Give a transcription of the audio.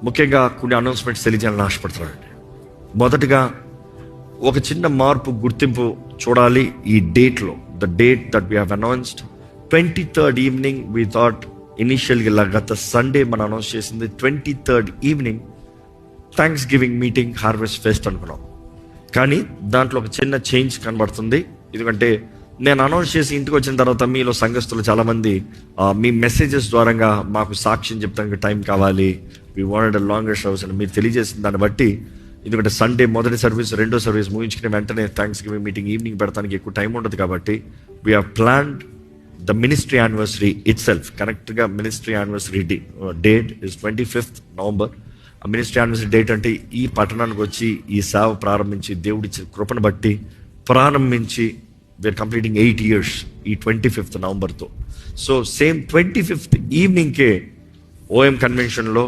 ముఖ్యంగా కొన్ని అనౌన్స్మెంట్స్ తెలియజేయాలని ఆశపడుతున్నానండి. మొదటగా ఒక చిన్న మార్పు, గుర్తింపు చూడాలి ఈ డేట్లో. The date that we have announced 23rd evening. We thought ఇనిషియల్గా ఇలా గత సండే మనం అనౌన్స్ చేసింది 23rd evening thanksgiving meeting harvest fest అనుకున్నాం. కానీ దాంట్లో ఒక చిన్న చేంజ్ కనబడుతుంది. ఎందుకంటే నేను అనౌన్స్ చేసి ఇంటికి వచ్చిన తర్వాత మీలో సంఘస్థులు చాలామంది మీ మెసేజెస్ ద్వారంగా మాకు సాక్ష్యం చెప్తానికి టైం కావాలి, వీ వాంటెడ్ లాంగర్ సర్వీస్ అని మీరు తెలియజేసిన దాన్ని బట్టి, ఎందుకంటే సండే మొదటి సర్వీస్, రెండో సర్వీస్ ముగించుకుని వెంటనే థ్యాంక్స్ గివింగ్ మీటింగ్ ఈవినింగ్ పెడతానికి ఎక్కువ టైం ఉండదు. కాబట్టి we have planned the ministry anniversary itself. కరెక్ట్గా ministry anniversary date is 25th November. ఆ మినిస్ట్రీ యానివర్సరీ డేట్ అంటే ఈ పట్టణానికి వచ్చి ఈ సేవ ప్రారంభించి దేవుడిచ్చిన కృపను బట్టి ప్రారంభించి వీఆర్ కంప్లీటింగ్ 8 years ఈ 25th Novemberతో. సో సేమ్ 25th ఈవినింగ్కే ఓఎం కన్వెన్షన్లో